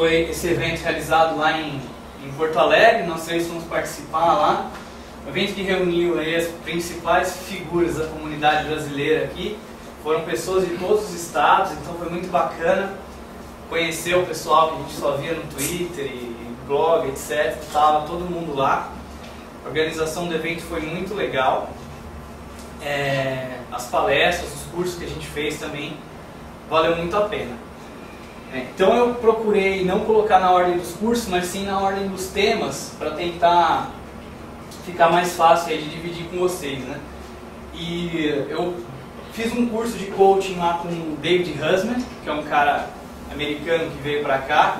foi esse evento realizado lá em Porto Alegre. Nós três fomos participar lá. Um evento que reuniu aí as principais figuras da comunidade brasileira aqui. Foram pessoas de todos os estados, então foi muito bacana conhecer o pessoal que a gente só via no Twitter e blog, etc. Estava todo mundo lá. A organização do evento foi muito legal. As palestras, os cursos que a gente fez também valeu muito a pena. Então eu procurei não colocar na ordem dos cursos, mas sim na ordem dos temas, para tentar ficar mais fácil aí de dividir com vocês, né? E eu fiz um curso de coaching lá com o David Husman, que é um cara americano que veio para cá,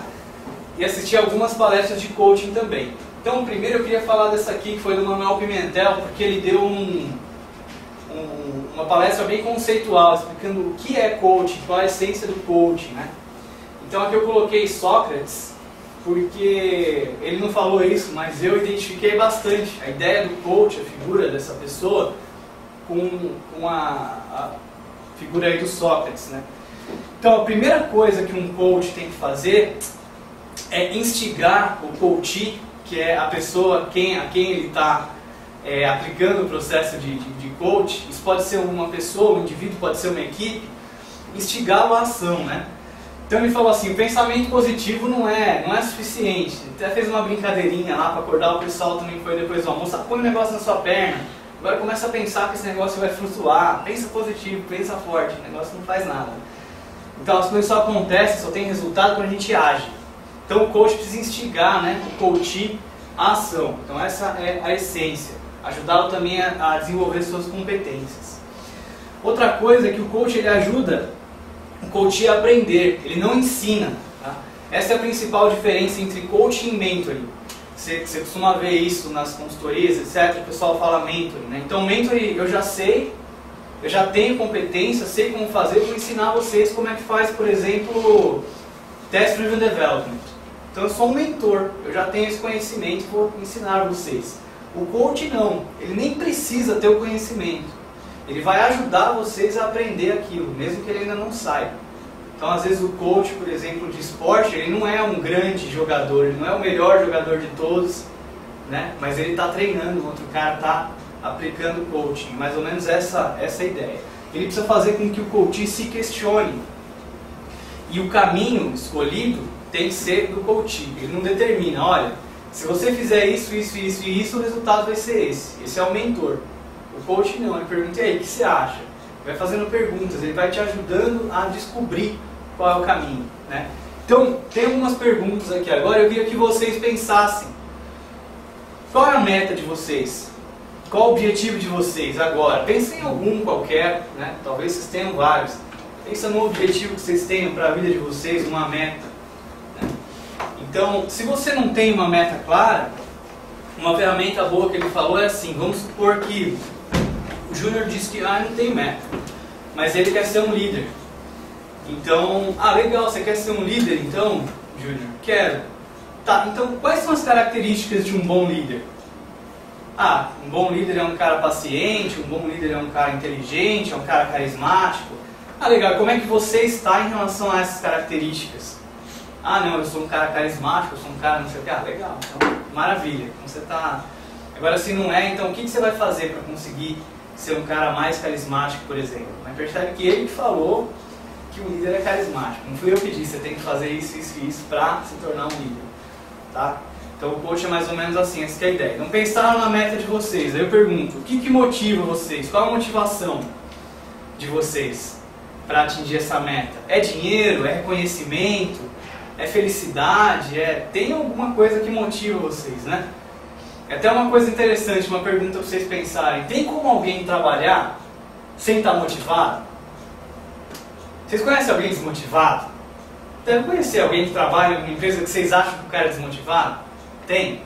e assisti algumas palestras de coaching também. Então primeiro eu queria falar dessa aqui, que foi do Manuel Pimentel, porque ele deu uma palestra bem conceitual, explicando o que é coaching, qual é a essência do coaching, né? Então aqui eu coloquei Sócrates, porque ele não falou isso, mas eu identifiquei bastante a ideia do coach, a figura dessa pessoa, com a figura aí do Sócrates, né? Então a primeira coisa que um coach tem que fazer é instigar o coachee, que é a pessoa a quem ele está aplicando o processo de coach. Isso pode ser uma pessoa, um indivíduo, pode ser uma equipe, instigá-lo à ação, né? Então ele falou assim, o pensamento positivo não é suficiente. Ele até fez uma brincadeirinha lá para acordar o pessoal também, que foi depois do almoço. Põe um negócio na sua perna, agora começa a pensar que esse negócio vai flutuar. Pensa positivo, pensa forte, o negócio não faz nada. Então as coisas só acontecem, só tem resultado quando a gente age. Então o coach precisa instigar, né, o coachee à ação. Então essa é a essência. Ajudá-lo também a desenvolver suas competências. Outra coisa é que o coach ele ajuda o coach a aprender, ele não ensina. Tá? Essa é a principal diferença entre coaching e mentoring. Você costuma ver isso nas consultorias, etc. O pessoal fala mentoring, né? Então mentoring eu já sei, eu já tenho competência, sei como fazer, vou ensinar vocês como é que faz, por exemplo, Test Driven Development. Então eu sou um mentor, eu já tenho esse conhecimento e vou ensinar vocês. O coach não, ele nem precisa ter o conhecimento. Ele vai ajudar vocês a aprender aquilo, mesmo que ele ainda não saiba. Então às vezes o coach, por exemplo, de esporte, ele não é um grande jogador, ele não é o melhor jogador de todos, né? Mas ele está treinando, o outro cara está aplicando coaching, mais ou menos essa é a ideia. Ele precisa fazer com que o coach se questione. E o caminho escolhido tem que ser do coach. Ele não determina, olha, se você fizer isso, isso, isso e isso, o resultado vai ser esse. Esse é o mentor. O coach não, ele pergunta, e aí, o que você acha? Vai fazendo perguntas, ele vai te ajudando a descobrir qual é o caminho, né? Então, tem algumas perguntas aqui agora, eu queria que vocês pensassem. Qual é a meta de vocês? Qual o objetivo de vocês agora? Pensem em algum qualquer, né? Talvez vocês tenham vários. Pensa no objetivo que vocês tenham para a vida de vocês, uma meta. Né? Então, se você não tem uma meta clara, uma ferramenta boa que ele falou é assim, vamos supor que o Júnior disse que não tem meta, mas ele quer ser um líder. Então, legal, você quer ser um líder então, Júnior? Quero. Tá, então quais são as características de um bom líder? Um bom líder é um cara paciente, um bom líder é um cara inteligente, é um cara carismático. Legal, como é que você está em relação a essas características? Não, eu sou um cara carismático, eu sou um cara não sei o que. Legal, então maravilha. Então, você tá... Agora se não é, então o que você vai fazer para conseguir ser um cara mais carismático, por exemplo? Mas percebe que ele falou que o líder é carismático. Não fui eu que disse, você tem que fazer isso, isso e isso para se tornar um líder. Tá? Então o coach é mais ou menos assim, essa que é a ideia. Não pensaram na meta de vocês. Aí eu pergunto, o que motiva vocês? Qual a motivação de vocês para atingir essa meta? É dinheiro? É reconhecimento? É felicidade? Tem alguma coisa que motiva vocês, né? É até uma coisa interessante, uma pergunta para vocês pensarem. Tem como alguém trabalhar sem estar motivado? Vocês conhecem alguém desmotivado? Deve conhecer alguém que trabalha em uma empresa que vocês acham que o cara é desmotivado? Tem.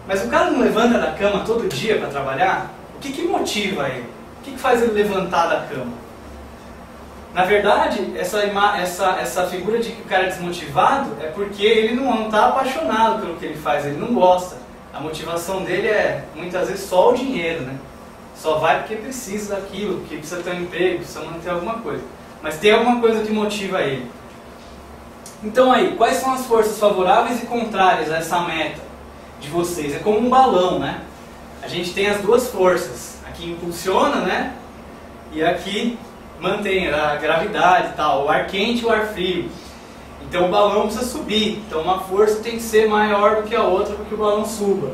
Mas o cara não levanta da cama todo dia para trabalhar? O que motiva ele? O que faz ele levantar da cama? Na verdade, essa figura de que o cara é desmotivado é porque ele não está apaixonado pelo que ele faz, ele não gosta. A motivação dele é, muitas vezes, só o dinheiro, né? Só vai porque precisa daquilo, porque precisa ter um emprego, precisa manter alguma coisa. Mas tem alguma coisa que motiva ele. Então aí, quais são as forças favoráveis e contrárias a essa meta de vocês? É como um balão, né? A gente tem as duas forças. Aqui impulsiona, né? E aqui mantém a gravidade e tal, o ar quente e o ar frio. Então o balão precisa subir. Então uma força tem que ser maior do que a outra para que o balão suba.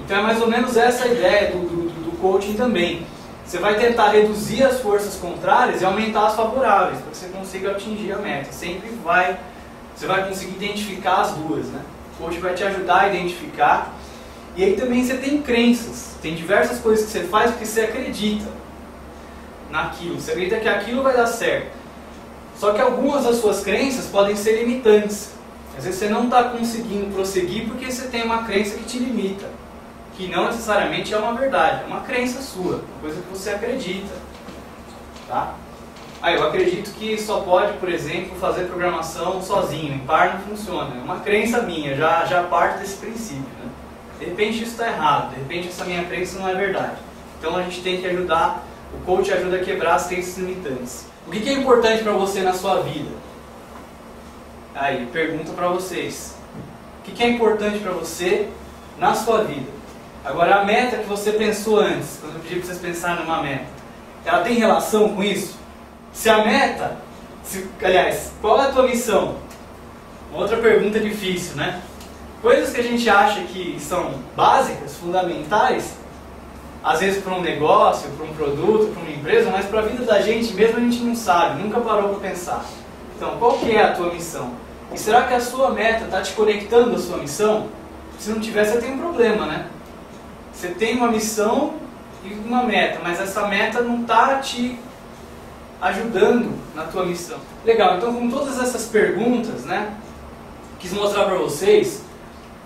Então é mais ou menos essa a ideia do coaching também. Você vai tentar reduzir as forças contrárias e aumentar as favoráveis, para que você consiga atingir a meta. Você vai conseguir identificar as duas, né? O coaching vai te ajudar a identificar. E aí também você tem crenças. Tem diversas coisas que você faz porque você acredita naquilo. Você acredita que aquilo vai dar certo. Só que algumas das suas crenças podem ser limitantes. Às vezes você não está conseguindo prosseguir porque você tem uma crença que te limita. Que não necessariamente é uma verdade, é uma crença sua, uma coisa que você acredita. Tá? Eu acredito que só pode, por exemplo, fazer programação sozinho, em par não funciona. É uma crença minha, já parte desse princípio. Né? De repente isso está errado, de repente essa minha crença não é verdade. Então a gente tem que ajudar, o coach ajuda a quebrar as crenças limitantes. O que é importante para você na sua vida? Aí, pergunta para vocês. O que é importante para você na sua vida? Agora, a meta que você pensou antes, quando eu pedi para vocês pensarem numa meta, ela tem relação com isso? Se a meta, aliás, qual é a tua missão? Uma outra pergunta difícil, né? Coisas que a gente acha que são básicas, fundamentais, às vezes para um negócio, para um produto, para uma empresa, mas para a vida da gente mesmo a gente não sabe, nunca parou para pensar. Então, qual que é a tua missão? E será que a sua meta está te conectando à sua missão? Se não tiver, você tem um problema, né? Você tem uma missão e uma meta, mas essa meta não está te ajudando na tua missão. Legal, então com todas essas perguntas, né, quis mostrar para vocês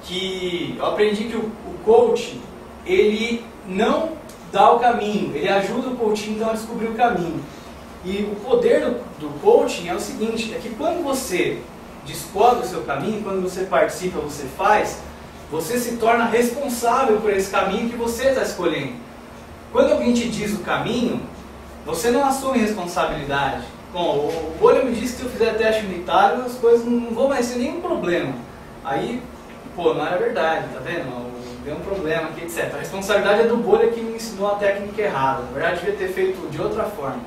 que eu aprendi que o coach, ele não dá o caminho, ele ajuda o coaching então a descobrir o caminho. E o poder do coaching é o seguinte, é que quando você descobre o seu caminho, quando você participa, você faz, você se torna responsável por esse caminho que você está escolhendo. Quando alguém te diz o caminho, você não assume responsabilidade. Bom, o Bolha me disse que se eu fizer teste unitário, as coisas não vão mais ser nenhum problema. Aí, não era verdade, tá vendo? Deu um problema aqui, etc. A responsabilidade é do Bolha que me ensinou a técnica errada. Na verdade, devia ter feito de outra forma.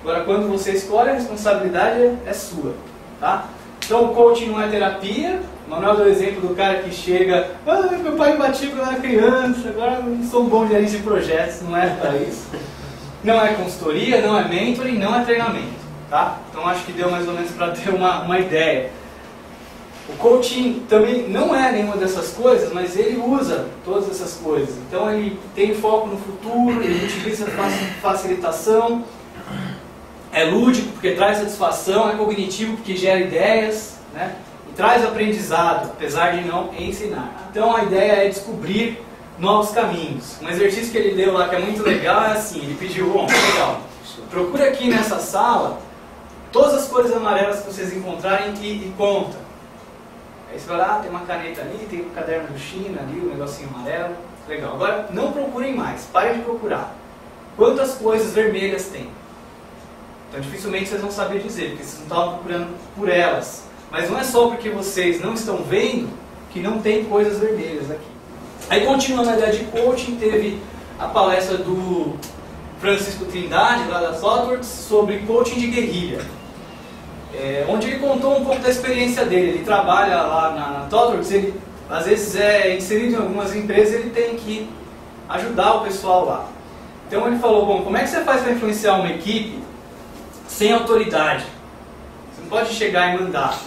Agora, quando você escolhe, a responsabilidade é sua, tá? Então, o coaching não é terapia. O Manuel deu o exemplo do cara que chega, meu pai me batia quando eu era criança, agora eu não sou um bom gerente de projetos, não é para isso. Não é consultoria, não é mentoring, não é treinamento, tá? Então, acho que deu mais ou menos para ter uma ideia. O coaching também não é nenhuma dessas coisas, mas ele usa todas essas coisas. Então, ele tem foco no futuro, ele utiliza facilitação, é lúdico porque traz satisfação, é cognitivo porque gera ideias, né? E traz aprendizado, apesar de não ensinar. Então a ideia é descobrir novos caminhos. Um exercício que ele deu lá que é muito legal é assim, ele pediu, legal, procura aqui nessa sala todas as cores amarelas que vocês encontrarem e conta. Aí você vai lá, tem uma caneta ali, tem um caderno do China ali, um negocinho amarelo, legal. Agora não procurem mais, parem de procurar. Quantas coisas vermelhas tem? Então dificilmente vocês vão saber dizer, porque vocês não estavam procurando por elas. Mas não é só porque vocês não estão vendo que não tem coisas vermelhas aqui. Aí continuando a ideia de coaching, teve a palestra do Francisco Trindade, lá da ThoughtWorks, sobre coaching de guerrilha. Onde ele contou um pouco da experiência dele. Ele trabalha lá na ThoughtWorks, ele às vezes é inserido em algumas empresas, ele tem que ajudar o pessoal lá. Então ele falou, como é que você faz para influenciar uma equipe sem autoridade? Você não pode chegar e mandar.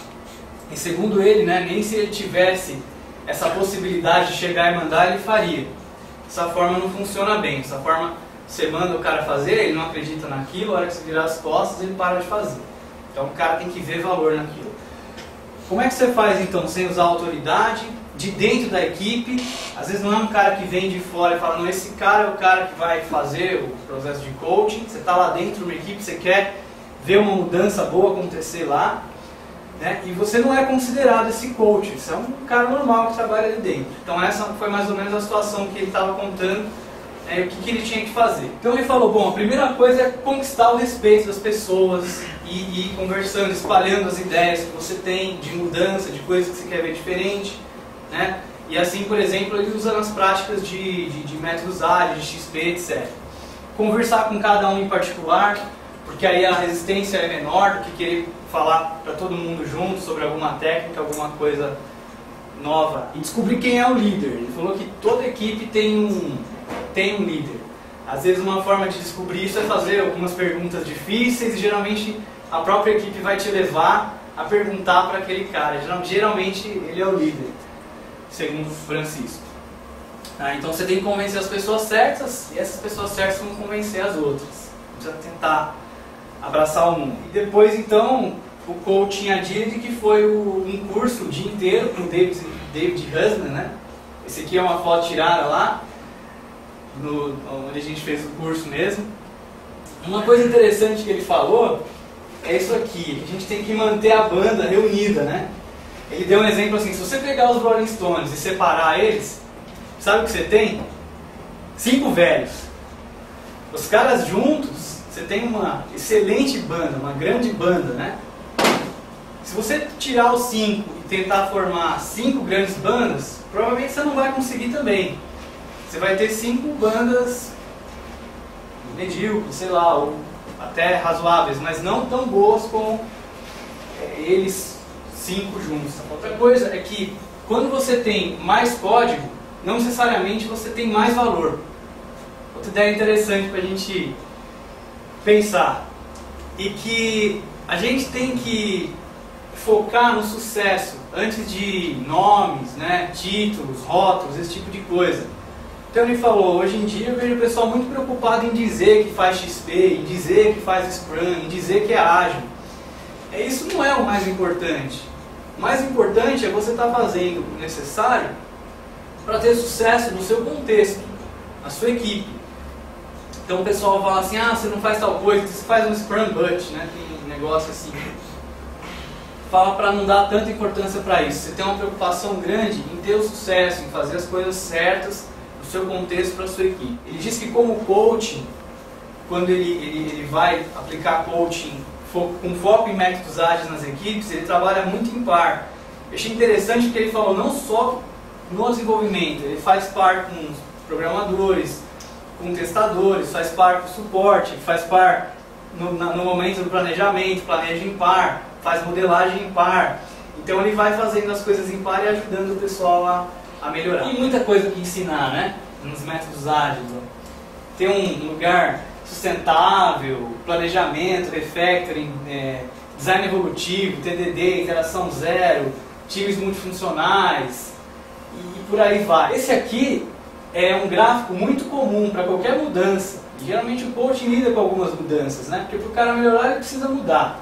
E segundo ele, nem se ele tivesse essa possibilidade de chegar e mandar, ele faria. Dessa forma não funciona bem. Dessa forma você manda o cara fazer, ele não acredita naquilo, a hora que você virar as costas, ele para de fazer. Então o cara tem que ver valor naquilo. Como é que você faz então sem usar autoridade? De dentro da equipe, às vezes não é um cara que vem de fora e fala, não, esse cara é o cara que vai fazer o processo de coaching, você está lá dentro de uma equipe, você quer ver uma mudança boa acontecer lá, né? E você não é considerado esse coach, você é um cara normal que trabalha ali dentro. Então essa foi mais ou menos a situação que ele estava contando né, e o que ele tinha que fazer. Então ele falou, bom, a primeira coisa é conquistar o respeito das pessoas e ir conversando, espalhando as ideias que você tem de mudança, de coisas que você quer ver diferente, né? E assim, por exemplo, ele usa nas práticas de métodos ágeis, de XP, etc. Conversar com cada um em particular, porque aí a resistência é menor do que querer falar para todo mundo junto sobre alguma técnica, alguma coisa nova. E descobrir quem é o líder. Ele falou que toda equipe tem um líder. Às vezes uma forma de descobrir isso é fazer algumas perguntas difíceis e geralmente a própria equipe vai te levar a perguntar para aquele cara. Geralmente ele é o líder, segundo Francisco. Então você tem que convencer as pessoas certas e essas pessoas certas vão convencer as outras. Precisa tentar abraçar o mundo. E depois então o Coaching Agility, que foi um curso o dia inteiro com o David Husman, né? Esse aqui é uma foto tirada lá, onde a gente fez o curso mesmo. Uma coisa interessante que ele falou é isso aqui, que a gente tem que manter a banda reunida, né? Ele deu um exemplo assim, se você pegar os Rolling Stones e separar eles, sabe o que você tem? 5 velhos. Os caras juntos, você tem uma excelente banda, uma grande banda, né? Se você tirar os 5 e tentar formar 5 grandes bandas, provavelmente você não vai conseguir também. Você vai ter 5 bandas medíocres, sei lá, ou até razoáveis, mas não tão boas como eles 5 juntos. Outra coisa é que quando você tem mais código, não necessariamente você tem mais valor. Outra ideia interessante para a gente pensar, e que a gente tem que focar no sucesso antes de nomes, né, títulos, rótulos, esse tipo de coisa. Então ele falou, hoje em dia eu vejo o pessoal muito preocupado em dizer que faz XP, em dizer que faz Scrum, em dizer que é ágil. Isso não é o mais importante. O mais importante é você estar fazendo o necessário para ter sucesso no seu contexto, na sua equipe. Então o pessoal fala assim, você não faz tal coisa, você faz um Scrum But, né? Tem um negócio assim. Fala para não dar tanta importância para isso. Você tem uma preocupação grande em ter o sucesso, em fazer as coisas certas no seu contexto para a sua equipe. Ele diz que como coaching, quando ele vai aplicar coaching com foco em métodos ágeis nas equipes, ele trabalha muito em par. Eu achei interessante porque ele falou não só no desenvolvimento, ele faz par com os programadores, com testadores, faz par com o suporte, faz par no momento do planejamento, planeja em par, faz modelagem em par. Então ele vai fazendo as coisas em par e ajudando o pessoal a melhorar. Tem muita coisa que ensinar, né? Nos métodos ágeis. Tem um lugar sustentável, planejamento, refactoring, design evolutivo, TDD, interação zero, times multifuncionais e por aí vai. Esse aqui é um gráfico muito comum para qualquer mudança. E geralmente o coaching lida com algumas mudanças, né? Porque para o cara melhorar ele precisa mudar.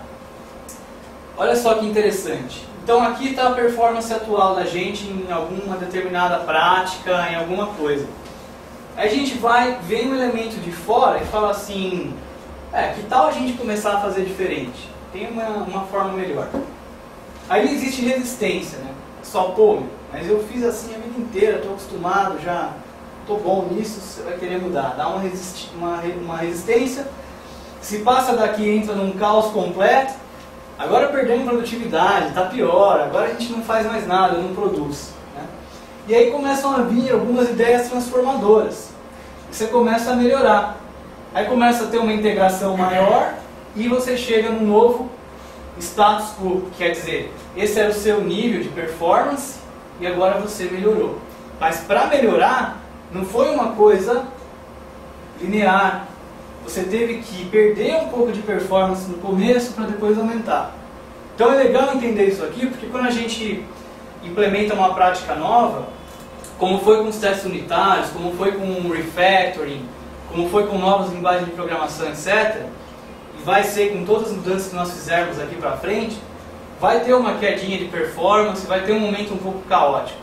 Olha só que interessante. Então aqui está a performance atual da gente em alguma determinada prática, em alguma coisa. Aí a gente vai ver um elemento de fora e fala assim, que tal a gente começar a fazer diferente? Tem uma forma melhor. Aí existe resistência, né? Só, mas eu fiz assim a vida inteira, estou acostumado, já estou bom nisso, você vai querer mudar. Dá uma resistência, se passa daqui entra num caos completo, agora perdemos produtividade, está pior, agora a gente não faz mais nada, não produz. Né? E aí começam a vir algumas ideias transformadoras. Você começa a melhorar. Aí começa a ter uma integração maior e você chega num novo status quo. Quer dizer, esse era o seu nível de performance e agora você melhorou. Mas para melhorar, não foi uma coisa linear. Você teve que perder um pouco de performance no começo para depois aumentar. Então é legal entender isso aqui, porque quando a gente implementa uma prática nova, como foi com os testes unitários, como foi com o refactoring, como foi com novas linguagens de programação, etc., e vai ser com todas as mudanças que nós fizermos aqui para frente, vai ter uma quedinha de performance, vai ter um momento um pouco caótico.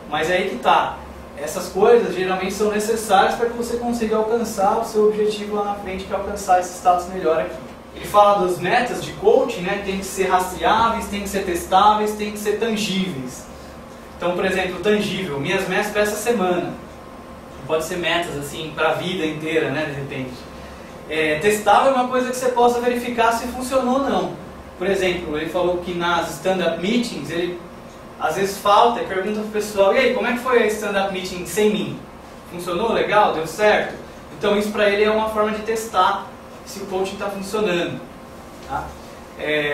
Mas é aí que está. Essas coisas geralmente são necessárias para que você consiga alcançar o seu objetivo lá na frente, que é alcançar esse status melhor aqui. Ele fala das metas de coaching, né? Tem que ser rastreáveis, tem que ser testáveis, tem que ser tangíveis. Então, por exemplo, tangível, minhas metas para essa semana. não pode ser metas assim para a vida inteira, né, de repente. Testável é uma coisa que você possa verificar se funcionou ou não. Por exemplo, ele falou que nas stand-up meetings, ele às vezes falta e pergunta pro pessoal: e aí, como é que foi a stand-up meeting sem mim? Funcionou legal? Deu certo? Então isso para ele é uma forma de testar se o coaching está funcionando. Tá?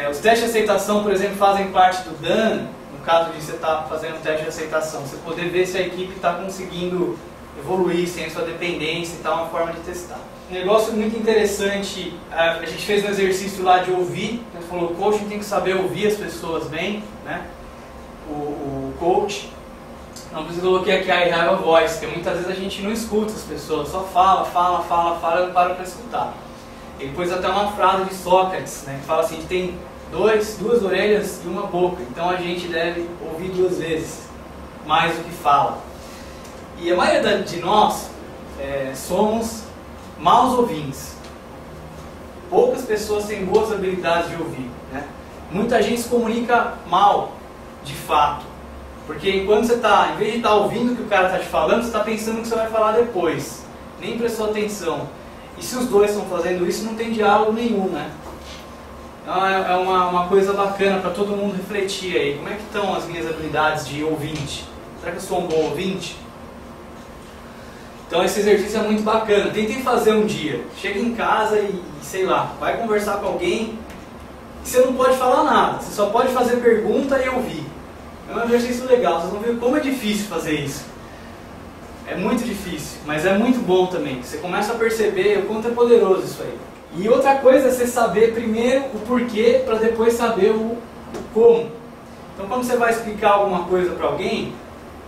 Os testes de aceitação, por exemplo, fazem parte do DAN, no caso de você estar fazendo teste de aceitação. Você poder ver se a equipe está conseguindo evoluir sem a sua dependência e tal, uma forma de testar. Um negócio muito interessante, a gente fez um exercício lá de ouvir, a gente falou que o coaching tem que saber ouvir as pessoas bem, né? O coach, não precisa colocar aqui I have a voice, porque muitas vezes a gente não escuta as pessoas, só fala, e não para escutar. Ele pôs até uma frase de Sócrates, né, que fala assim: a gente tem duas orelhas e uma boca, então a gente deve ouvir 2 vezes mais do que fala. E a maioria de nós somos maus ouvintes. Poucas pessoas têm boas habilidades de ouvir, né? Muita gente se comunica mal, de fato. Porque enquanto você está, em vez de estar ouvindo o que o cara está te falando, você está pensando o que você vai falar depois. Nem prestou atenção. E se os dois estão fazendo isso, não tem diálogo nenhum, né? Então é uma coisa bacana para todo mundo refletir aí. Como é que estão as minhas habilidades de ouvinte? Será que eu sou um bom ouvinte? Então esse exercício é muito bacana. Tentem fazer um dia. Chega em casa e sei lá, vai conversar com alguém e você não pode falar nada. Você só pode fazer pergunta e ouvir. É um exercício legal. Vocês vão ver como é difícil fazer isso. É muito difícil, mas é muito bom também. Você começa a perceber o quanto é poderoso isso aí. E outra coisa é você saber primeiro o porquê para depois saber o como. Então quando você vai explicar alguma coisa para alguém,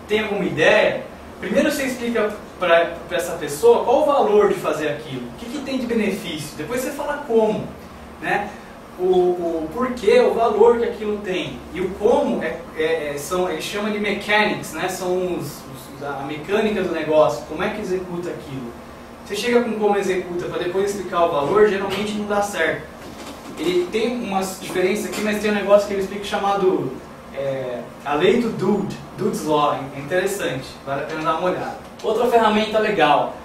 tem alguma ideia, primeiro você explica para essa pessoa qual o valor de fazer aquilo, o que tem de benefício. Depois você fala como, né? O porquê, o valor que aquilo tem. E o como, eles chamam de mechanics, né? São a mecânica do negócio, como é que executa aquilo. Você chega com como executa para depois explicar o valor, geralmente não dá certo. Ele tem umas diferenças aqui, mas tem um negócio que ele explica chamado a lei do Dude's Law. É interessante, vale a pena dar uma olhada. Outra ferramenta legal,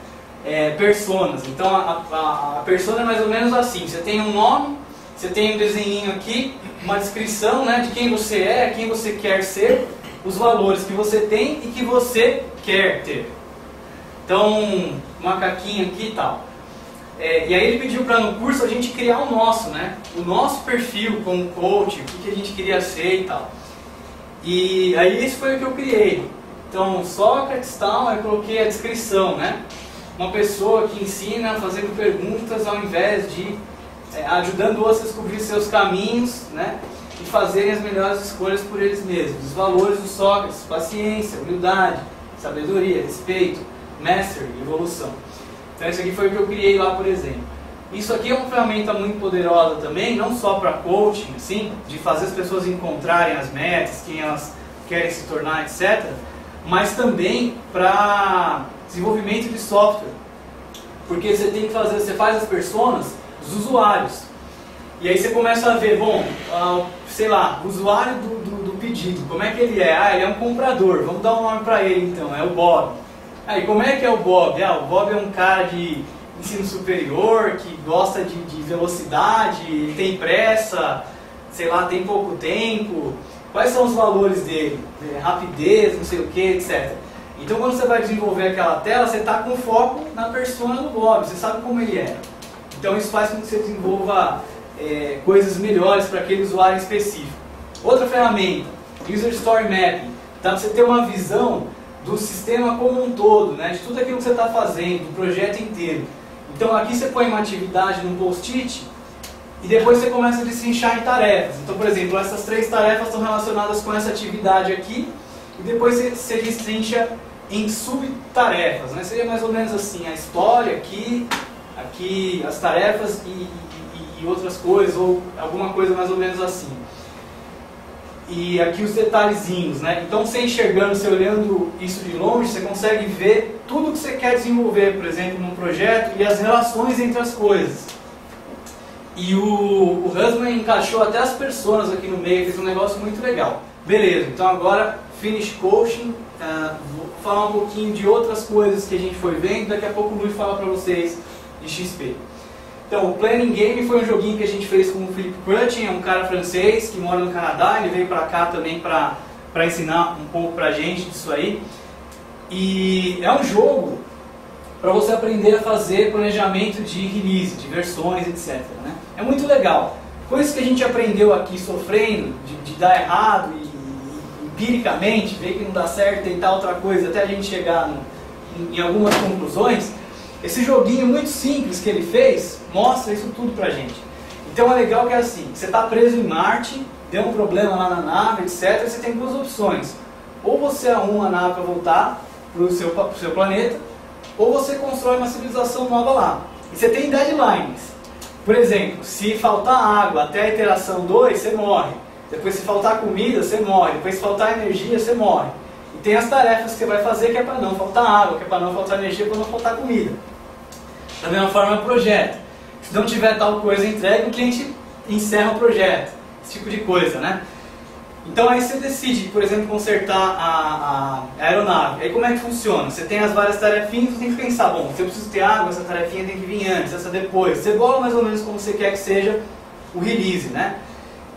personas. Então a persona é mais ou menos assim: você tem um nome, você tem um desenhinho aqui, uma descrição, né, de quem você é, quem você quer ser, os valores que você tem e que você quer ter. Então, um macaquinho aqui e tal. E aí ele pediu para no curso a gente criar o nosso, né? O nosso perfil como coach, o que a gente queria ser e tal. E aí isso foi o que eu criei. Então, Sócrates tal, eu coloquei a descrição, né? Uma pessoa que ensina fazendo perguntas ao invés de ajudando outros a descobrir seus caminhos, né? E fazerem as melhores escolhas por eles mesmos. Os valores do Sócrates: paciência, humildade, sabedoria, respeito, mastery, evolução. Então isso aqui foi o que eu criei lá, por exemplo. Isso aqui é uma ferramenta muito poderosa também, não só para coaching, assim, de fazer as pessoas encontrarem as metas, quem elas querem se tornar, etc. Mas também para desenvolvimento de software. Porque você tem que fazer, você faz as personas dos usuários. E aí você começa a ver, bom, sei lá, o usuário do pedido, como é que ele é? Ele é um comprador, vamos dar um nome para ele então, é o Bob. Aí como é que é o Bob? O Bob é um cara de ensino superior, que gosta de velocidade, tem pressa, sei lá, tem pouco tempo. Quais são os valores dele? Rapidez, não sei o que, etc. Então quando você vai desenvolver aquela tela, você está com foco na persona do Bob, você sabe como ele é. Então isso faz com que você desenvolva coisas melhores para aquele usuário específico. Outra ferramenta, User Story Mapping, para você ter uma visão do sistema como um todo, né, de tudo aquilo que você está fazendo, do projeto inteiro. Então aqui você põe uma atividade num post-it e depois você começa a destrinchar em tarefas. Então, por exemplo, essas 3 tarefas estão relacionadas com essa atividade aqui e depois você destrincha em subtarefas, né? Seria mais ou menos assim, a história aqui as tarefas e outras coisas, ou alguma coisa mais ou menos assim. E aqui os detalhezinhos, né? Então você enxergando, você olhando isso de longe, você consegue ver tudo que você quer desenvolver, por exemplo, num projeto e as relações entre as coisas. E o Husman encaixou até as pessoas aqui no meio, fez um negócio muito legal. Beleza, então agora Finish Coaching, vou falar um pouquinho de outras coisas que a gente foi vendo, daqui a pouco o Luiz fala para vocês de XP. Então, o Planning Game foi um joguinho que a gente fez com o Philippe Crutin, é um cara francês que mora no Canadá, ele veio para cá também para ensinar um pouco para a gente disso aí. E é um jogo para você aprender a fazer planejamento de release, de versões, etc. Né? É muito legal. Coisas que a gente aprendeu aqui sofrendo, de dar errado e empiricamente, ver que não dá certo, tentar outra coisa, até a gente chegar em algumas conclusões, esse joguinho muito simples que ele fez, mostra isso tudo pra gente. Então é legal que é assim, você está preso em Marte, deu um problema lá na nave, etc. Você tem duas opções. Ou você arruma a nave para voltar para o seu planeta, ou você constrói uma civilização nova lá. E você tem deadlines. Por exemplo, se faltar água até a iteração 2, você morre. Depois se faltar comida, você morre. Depois se faltar energia, você morre. E tem as tarefas que você vai fazer que é para não faltar água, que é para não faltar energia, para não faltar comida. Da mesma forma é o projeto. Se não tiver tal coisa entregue, o cliente encerra o projeto. Esse tipo de coisa, né? Então aí você decide, por exemplo, consertar a aeronave. Aí como é que funciona? Você tem as várias tarefinhas, você tem que pensar, bom, se eu preciso ter água, essa tarefinha tem que vir antes, essa depois. Você bola mais ou menos como você quer que seja o release, né?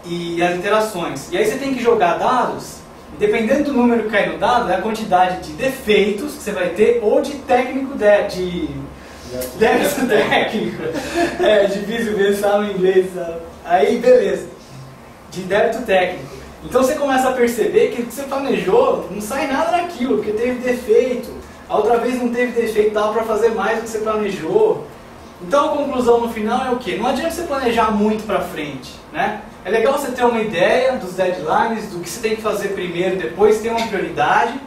E as interações. E aí você tem que jogar dados, dependendo do número que cai no dado, é a quantidade de defeitos que você vai ter, ou de técnico débito técnico. É difícil pensar no inglês, sabe? Aí beleza. De débito técnico. Então você começa a perceber que o que você planejou não sai nada daquilo, porque teve defeito. A outra vez não teve defeito, dava para fazer mais do que você planejou. Então a conclusão no final é o quê? Não adianta você planejar muito para frente, né? É legal você ter uma ideia dos deadlines, do que você tem que fazer primeiro, depois ter uma prioridade,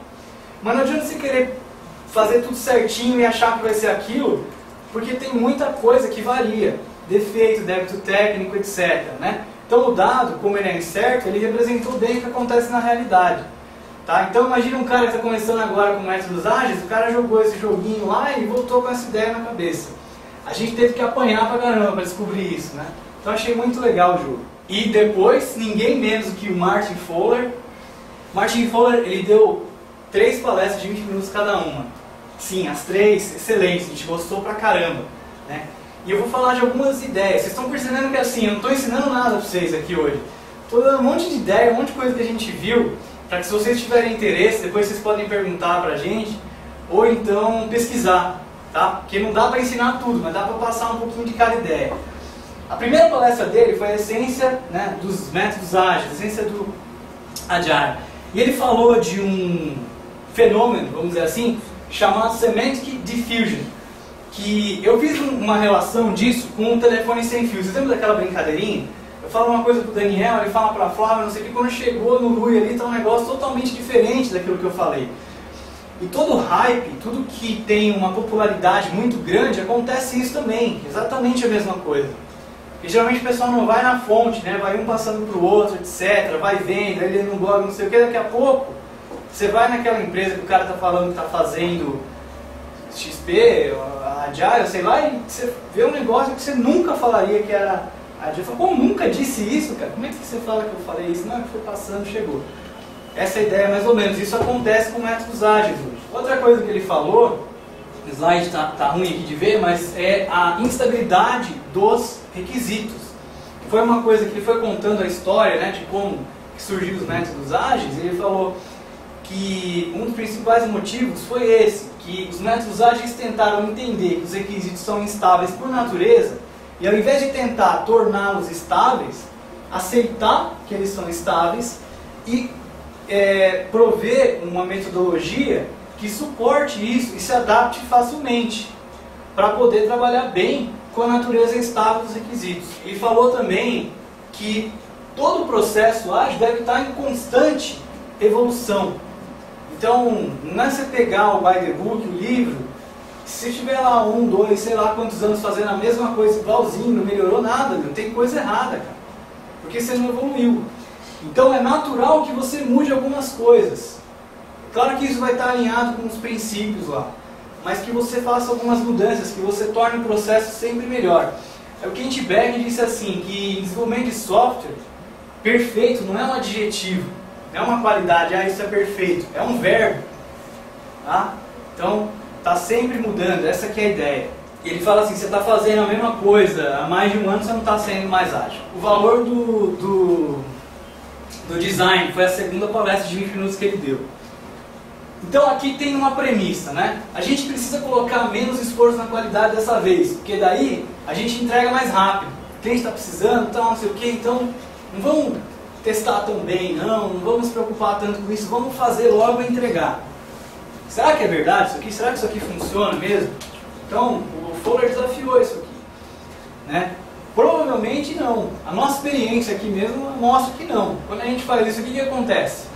mas não adianta você querer fazer tudo certinho e achar que vai ser aquilo, porque tem muita coisa que varia. Defeito, débito técnico, etc. né? Então o dado, como ele é incerto, ele representou bem o que acontece na realidade. Tá? Então imagina um cara que está começando agora com métodos ágeis, o cara jogou esse joguinho lá e voltou com essa ideia na cabeça. A gente teve que apanhar pra caramba para descobrir isso, né? Então achei muito legal o jogo. E depois, ninguém menos do que o Martin Fowler. Martin Fowler, ele deu 3 palestras de 20 minutos cada uma. Sim, as 3 excelentes, a gente gostou pra caramba, né? E eu vou falar de algumas ideias. Vocês estão percebendo que assim, eu não estou ensinando nada para vocês aqui hoje. Estou dando um monte de ideia, um monte de coisa que a gente viu, para que se vocês tiverem interesse, depois vocês podem perguntar para a gente, ou então pesquisar, tá? Porque não dá para ensinar tudo, mas dá para passar um pouquinho de cada ideia. A primeira palestra dele foi a essência, né, dos métodos ágeis, a essência do Agile. E ele falou de um fenômeno, vamos dizer assim, chamado Semantic Diffusion. Que eu fiz uma relação disso com um telefone sem fio. Você lembra daquela brincadeirinha? Eu falo uma coisa pro Daniel, ele fala pra Flávia, não sei o que, quando chegou no Lui ali, tá um negócio totalmente diferente daquilo que eu falei. E todo hype, tudo que tem uma popularidade muito grande, acontece isso também, exatamente a mesma coisa. Porque geralmente o pessoal não vai na fonte, né? Vai um passando pro outro, etc, vai vendo, aí lê no blog, não sei o que, daqui a pouco, você vai naquela empresa que o cara tá falando que tá fazendo XP, Agile, sei lá, e você vê um negócio que você nunca falaria que era Agile. Fala, como nunca disse isso, cara? Como é que você fala que eu falei isso? Não, foi passando, chegou. Essa é a ideia mais ou menos. Isso acontece com métodos ágeis hoje. Outra coisa que ele falou, o slide tá ruim aqui de ver, mas é a instabilidade dos requisitos. Foi uma coisa que ele foi contando a história, né, de como que surgiu os métodos ágeis, e ele falou que um dos principais motivos foi esse, que os métodos ágeis tentaram entender que os requisitos são instáveis por natureza, e ao invés de tentar torná-los estáveis, aceitar que eles são estáveis e prover uma metodologia que suporte isso e se adapte facilmente, para poder trabalhar bem com a natureza instável dos requisitos. Ele falou também que todo o processo ágil deve estar em constante evolução. Então, não é você pegar o by the book, o livro, se tiver lá 1, 2, sei lá quantos anos fazendo a mesma coisa igualzinho, não melhorou nada, meu, tem coisa errada, cara. Porque você não evoluiu. Então é natural que você mude algumas coisas. Claro que isso vai estar alinhado com os princípios lá, mas que você faça algumas mudanças, que você torne o processo sempre melhor. O Kent Beck disse assim, que em desenvolvimento de software, perfeito não é um adjetivo, Não é uma qualidade, isso é perfeito. É um verbo. Tá? Então, está sempre mudando. Essa que é a ideia. E ele fala assim, você está fazendo a mesma coisa há mais de um ano, você não está sendo mais ágil. O valor do design foi a segunda palestra de 20 minutos que ele deu. Então aqui tem uma premissa, né? A gente precisa colocar menos esforço na qualidade dessa vez, porque daí a gente entrega mais rápido. O cliente está precisando, tal, não sei o que, então não vamos testar tão bem, não vamos se preocupar tanto com isso, vamos fazer logo e entregar. Será que é verdade isso aqui? Será que isso aqui funciona mesmo? Então, o Fowler desafiou isso aqui, né? Provavelmente não. A nossa experiência aqui mesmo mostra que não. Quando a gente faz isso, o que acontece?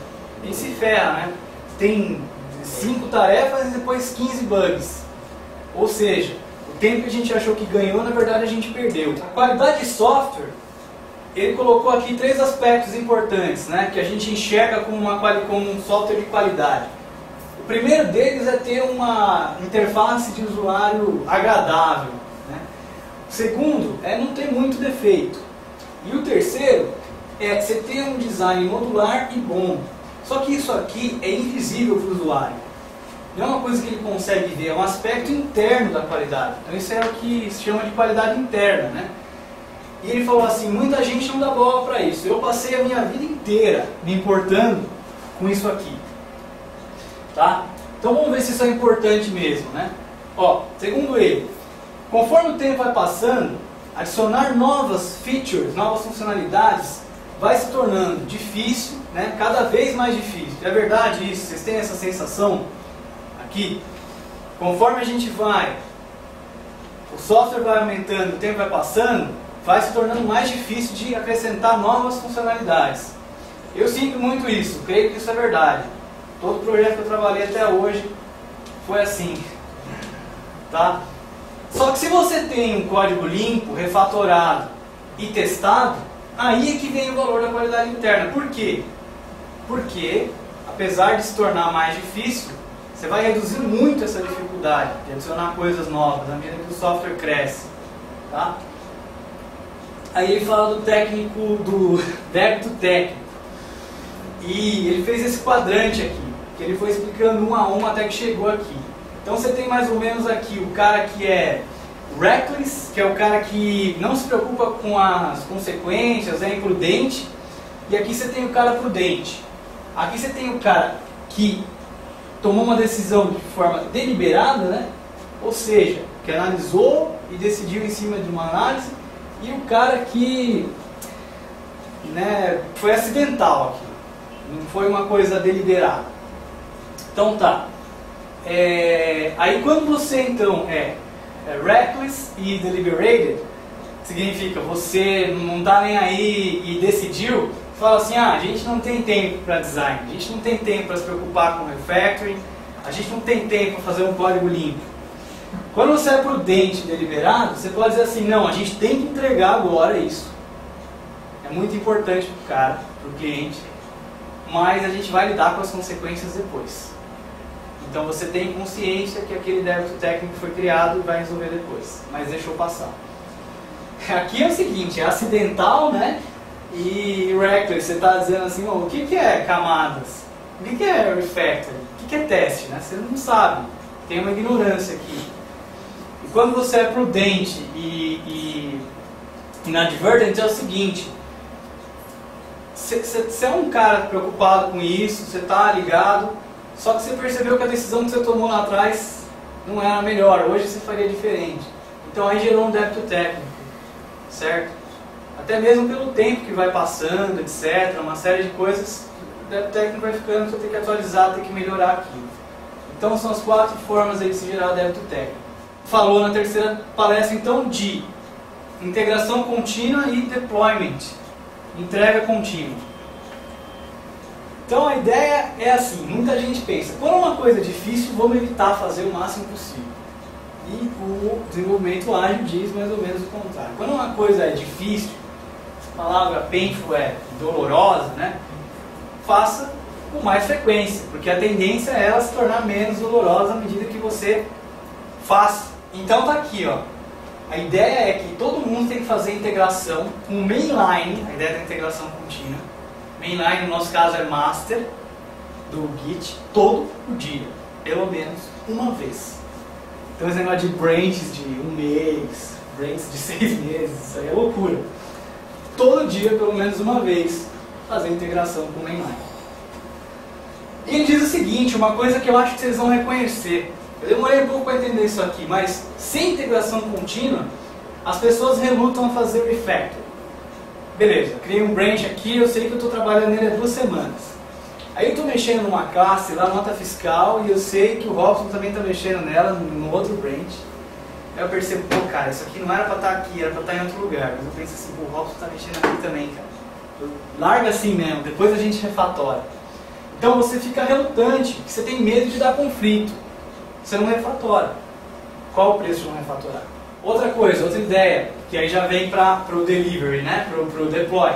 A gente se ferra, né? Tem 5 tarefas e depois 15 bugs. Ou seja, o tempo que a gente achou que ganhou, na verdade a gente perdeu. A qualidade de software, ele colocou aqui 3 aspectos importantes, né? Que a gente enxerga como um software de qualidade. O primeiro deles é ter uma interface de usuário agradável, né? O segundo é não ter muito defeito. E o terceiro é você ter um design modular e bom. Só que isso aqui é invisível para o usuário. Não é uma coisa que ele consegue ver, é um aspecto interno da qualidade. Então isso é o que se chama de qualidade interna, né? E ele falou assim, muita gente não dá bola para isso. Eu passei a minha vida inteira me importando com isso aqui. Tá? Então vamos ver se isso é importante mesmo, né? Ó, segundo ele, conforme o tempo vai passando, adicionar novas features, novas funcionalidades, vai se tornando difícil, né? Cada vez mais difícil. É verdade isso? Vocês têm essa sensação aqui? Conforme a gente vai, o software vai aumentando, o tempo vai passando, vai se tornando mais difícil de acrescentar novas funcionalidades. Eu sinto muito isso, creio que isso é verdade. Todo projeto que eu trabalhei até hoje foi assim. Tá? Só que se você tem um código limpo, refatorado e testado, aí é que vem o valor da qualidade interna. Por quê? Porque, apesar de se tornar mais difícil, você vai reduzir muito essa dificuldade de adicionar coisas novas, à medida que o software cresce. Tá? Aí ele fala do técnico, do débito técnico. E ele fez esse quadrante aqui, que ele foi explicando um a um até que chegou aqui. Então você tem mais ou menos aqui o cara que é reckless, que é o cara que não se preocupa com as consequências, é imprudente. E aqui você tem o cara prudente. Aqui você tem o cara que tomou uma decisão de forma deliberada, né? Ou seja, que analisou e decidiu em cima de uma análise. E o cara que, né, foi acidental aqui. Não foi uma coisa deliberada. Então tá. Aí quando você então é reckless e deliberated, significa você não está nem aí e decidiu, fala assim, a gente não tem tempo para design, a gente não tem tempo para se preocupar com refactoring, a gente não tem tempo para fazer um código limpo. Quando você é prudente e deliberado, você pode dizer assim, não, a gente tem que entregar agora isso. É muito importante para o cara, para o cliente, mas a gente vai lidar com as consequências depois. Então você tem consciência que aquele débito técnico foi criado e vai resolver depois, mas deixou passar. Aqui é o seguinte, é acidental, né? E reckless, você está dizendo assim, o que é camadas? O que é refactoring? O que é teste? Né? Você não sabe, tem uma ignorância aqui. E quando você é prudente e inadvertent, é o seguinte, você é um cara preocupado com isso, você está ligado, só que você percebeu que a decisão que você tomou lá atrás não era a melhor, hoje você faria diferente. Então aí gerou um débito técnico, certo? Até mesmo pelo tempo que vai passando, etc., uma série de coisas, o débito técnico vai ficando, você tem que atualizar, tem que melhorar aquilo. Então são as 4 formas aí de se gerar débito técnico. Falou na terceira palestra então de integração contínua e deployment, entrega contínua. Então a ideia é assim, muita gente pensa, quando uma coisa é difícil, vamos evitar fazer o máximo possível. E o desenvolvimento ágil diz mais ou menos o contrário. Quando uma coisa é difícil, a palavra painful é dolorosa, né? Faça com mais frequência, porque a tendência é ela se tornar menos dolorosa à medida que você faz. Então tá aqui, ó. A ideia é que todo mundo tem que fazer integração com mainline, a ideia da integração contínua, Mainline, no nosso caso, é master do Git todo o dia, pelo menos uma vez. Então esse negócio de branches de um mês, branches de 6 meses, isso aí é loucura. Todo dia, pelo menos uma vez, fazer integração com o Mainline. E ele diz o seguinte, uma coisa que eu acho que vocês vão reconhecer. Eu demorei um pouco para entender isso aqui, mas sem integração contínua, as pessoas relutam a fazer o refactor. Beleza, criei um branch aqui, eu sei que eu estou trabalhando nele há 2 semanas. Aí eu estou mexendo numa classe lá, nota fiscal, e eu sei que o Robson também está mexendo nela, no outro branch. Aí eu percebo, pô, cara, isso aqui não era para estar aqui, era para estar em outro lugar. Mas eu penso assim, pô, o Robson está mexendo aqui também, cara. Larga assim mesmo, depois a gente refatora. Então você fica relutante, porque você tem medo de dar conflito. Você não refatora. Qual o preço de não refatorar? Outra coisa, outra ideia, que aí já vem para o delivery, né? para o deploy.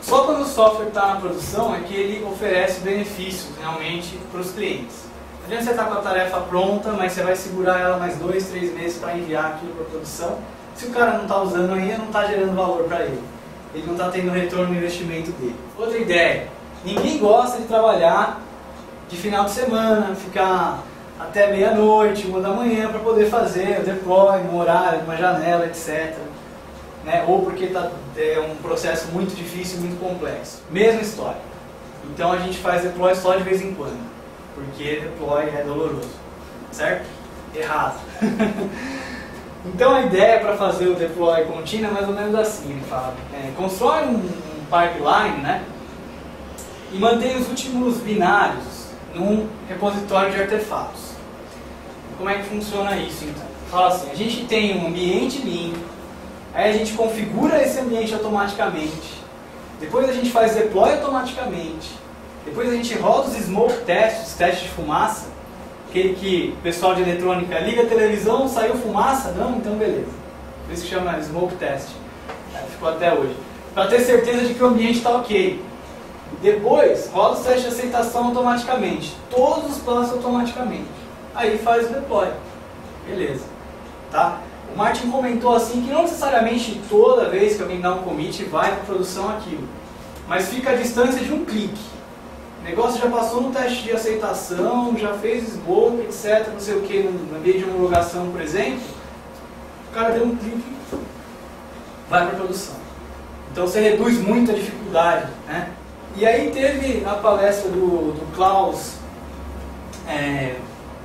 Só quando o software está na produção é que ele oferece benefícios realmente para os clientes. Não adianta você estar com a tarefa pronta, mas você vai segurar ela mais 2, 3 meses para enviar aquilo para a produção. Se o cara não está usando ainda, não está gerando valor para ele. Ele não está tendo retorno no investimento dele. Outra ideia, ninguém gosta de trabalhar de final de semana, ficar até meia-noite, 1 da manhã, para poder fazer o deploy no horário, numa janela, etc. Né? Ou porque é um processo muito difícil, muito complexo. Mesma história. Então a gente faz deploy só de vez em quando, porque deploy é doloroso. Certo? Errado. Então a ideia para fazer o deploy contínuo é mais ou menos assim, ele fala. Constrói um pipeline, né? E mantém os últimos binários num repositório de artefatos. Como é que funciona isso então? Fala assim, a gente tem um ambiente limpo, aí a gente configura esse ambiente automaticamente, depois a gente faz deploy automaticamente, depois a gente roda os smoke tests, testes de fumaça, aquele que o pessoal de eletrônica liga a televisão, saiu fumaça? Não? Então beleza. Por isso que chama smoke test. Ficou até hoje. Para ter certeza de que o ambiente está ok. Depois, roda os testes de aceitação automaticamente. Todos os planos automaticamente. Aí faz o deploy. Beleza. Tá? O Martin comentou assim que não necessariamente toda vez que alguém dá um commit vai para produção aquilo. Mas fica a distância de um clique. O negócio já passou no teste de aceitação, já fez smoke, etc. Não sei o que, no ambiente de homologação, por exemplo. O cara deu um clique, vai para produção. Então você reduz muito a dificuldade, né? E aí teve a palestra do Klaus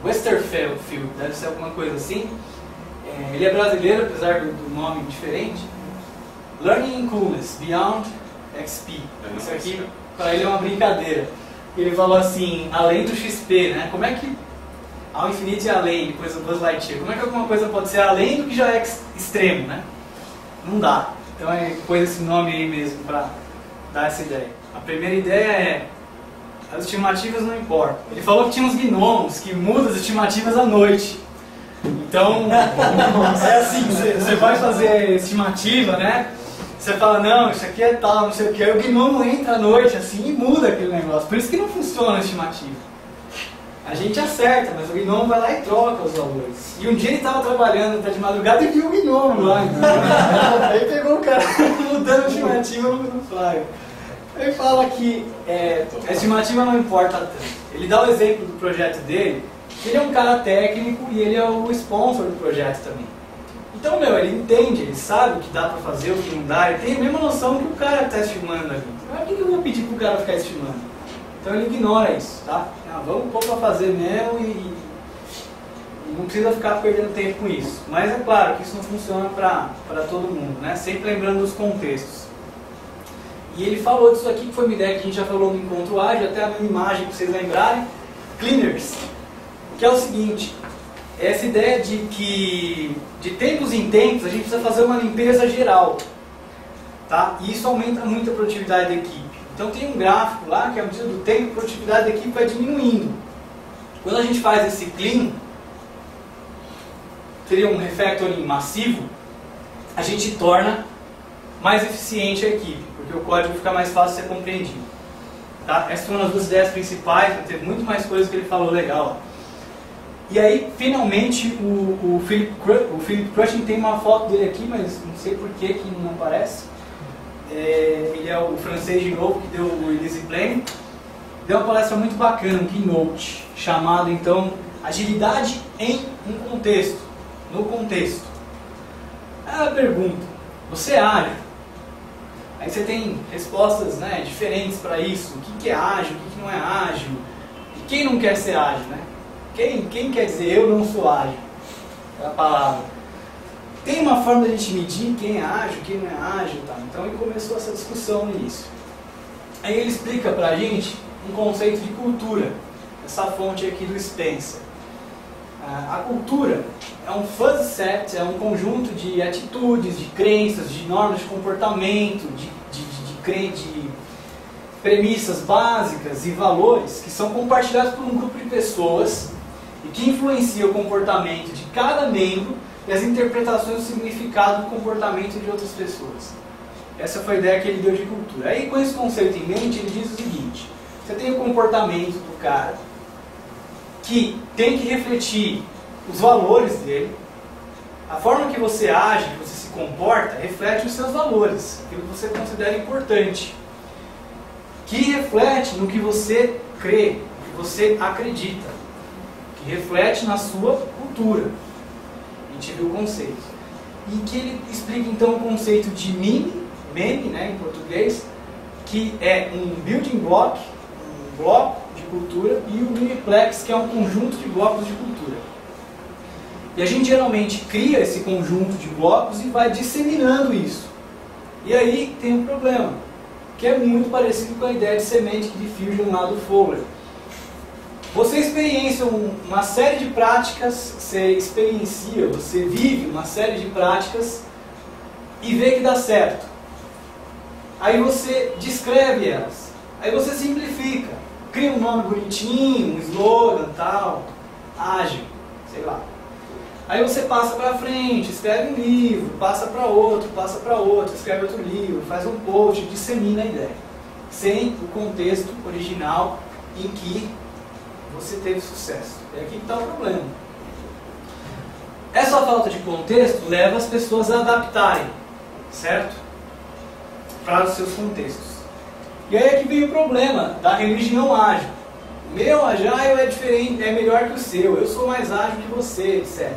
Westerfeld, deve ser alguma coisa assim. Ele é brasileiro, apesar do nome diferente. Learning in Coolness, Beyond XP. Isso aqui, para ele, é uma brincadeira. Ele falou assim, além do XP, né? Como é que, ao infinito e além, depois do Buzz Lightyear, como é que alguma coisa pode ser além do que já é extremo, né? Não dá. Então ele pôs esse nome aí mesmo para dar essa ideia. A primeira ideia é, as estimativas não importam. Ele falou que tinha uns gnomos que mudam as estimativas à noite. Então, é assim, você vai fazer estimativa, né? Você fala, não, isso aqui é tal, não sei o que. Aí o gnomo entra à noite assim e muda aquele negócio. Por isso que não funciona a estimativa. A gente acerta, mas o gnomo vai lá e troca os valores. E um dia ele estava trabalhando até de madrugada e viu o gnomo lá. Aí pegou o cara mudando a estimativa no flyer. Ele fala que a estimativa não importa tanto. Ele dá o exemplo do projeto dele, que ele é um cara técnico e ele é o sponsor do projeto também. Então, ele entende, ele sabe o que dá pra fazer, o que não dá, ele tem a mesma noção que o cara está estimando ali. Mas por que eu vou pedir pro cara ficar estimando? Então ele ignora isso, tá? Vamos pôr pra fazer mesmo e não precisa ficar perdendo tempo com isso. Mas é claro que isso não funciona para todo mundo, né? Sempre lembrando dos contextos. E ele falou disso aqui, que foi uma ideia que a gente já falou no Encontro Ágil, até a minha imagem para vocês lembrarem, cleaners, que é o seguinte, essa ideia de que de tempos em tempos a gente precisa fazer uma limpeza geral, tá? E isso aumenta muito a produtividade da equipe. Então tem um gráfico lá que à medida do tempo a produtividade da equipe vai diminuindo. Quando a gente faz esse clean, seria um refactoring massivo, a gente torna mais eficiente a equipe, porque o código fica mais fácil de ser compreendido. Tá? Essas foram as 2 ideias principais, teve muito mais coisas que ele falou legal. E aí, finalmente, o Philip Cushing tem uma foto dele aqui, mas não sei por que não aparece. ele é o francês de novo, que deu o Elise Plane, deu uma palestra muito bacana, um keynote, chamado então Agilidade em um Contexto, no Contexto. Aí ela pergunta, você é ágil? Aí você tem respostas, né, diferentes para isso, o que é ágil, o que não é ágil, e quem não quer ser ágil, né? Quem quer dizer eu não sou ágil? É a palavra. Tem uma forma de a gente medir quem é ágil, quem não é ágil, tá? Então ele começou essa discussão no início. Aí ele explica pra gente um conceito de cultura, essa fonte aqui do Spencer. A cultura é um fuzzy set, é um conjunto de atitudes, de crenças, de normas de comportamento, de premissas básicas e valores que são compartilhados por um grupo de pessoas e que influenciam o comportamento de cada membro e as interpretações do significado do comportamento de outras pessoas. Essa foi a ideia que ele deu de cultura. Aí, com esse conceito em mente, ele diz o seguinte: você tem o comportamento do cara, que tem que refletir os valores dele, a forma que você age, que você se comporta, reflete os seus valores, aquilo que você considera importante, que reflete no que você crê, no que você acredita, que reflete na sua cultura. A gente viu o conceito. E que ele explica então o conceito de meme, né, em português, que é um building block, um bloco de cultura, e o miniplex, que é um conjunto de blocos de cultura. E a gente geralmente cria esse conjunto de blocos e vai disseminando isso. E aí tem um problema, que é muito parecido com a ideia de semente de Diffusion lá do Fowler. Você experiencia uma série de práticas, você vive uma série de práticas e vê que dá certo. Aí você descreve elas, aí você simplifica, cria um nome bonitinho, um slogan, tal, ágil, sei lá. Aí você passa para frente, escreve um livro, passa para outro, escreve outro livro, faz um post, dissemina a ideia, sem o contexto original em que você teve sucesso. É aqui que está o problema. Essa falta de contexto leva as pessoas a adaptarem, certo? Para os seus contextos. E aí é que vem o problema da religião ágil. O meu agile é diferente, é melhor que o seu, eu sou mais ágil que você, etc.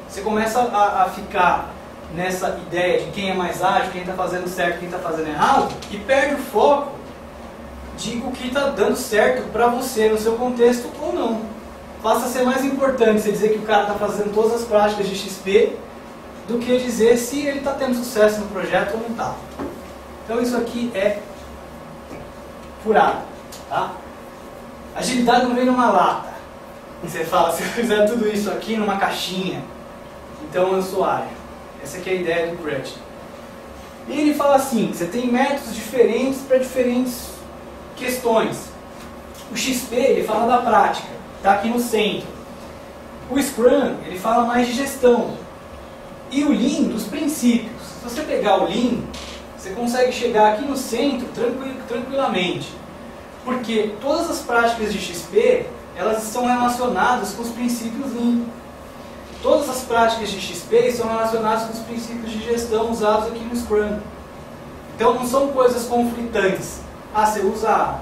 Você começa a ficar nessa ideia de quem é mais ágil, quem está fazendo certo, quem está fazendo errado, e perde o foco de o que está dando certo para você no seu contexto ou não. Passa a ser mais importante você dizer que o cara está fazendo todas as práticas de XP do que dizer se ele está tendo sucesso no projeto ou não está. Então isso aqui é furado, tá? Agilidade não vem numa lata. Você fala, se eu fizer tudo isso aqui numa caixinha, então eu sou ágil. Essa aqui é a ideia do Crutchlow. E ele fala assim, você tem métodos diferentes para diferentes questões. O XP, ele fala da prática, está aqui no centro. O Scrum, ele fala mais de gestão. E o Lean, dos princípios. Se você pegar o Lean, você consegue chegar aqui no centro tranquilamente. Porque todas as práticas de XP, elas estão relacionadas com os princípios Lean. Todas as práticas de XP estão relacionadas com os princípios de gestão usados aqui no Scrum. Então não são coisas conflitantes. Ah, você usa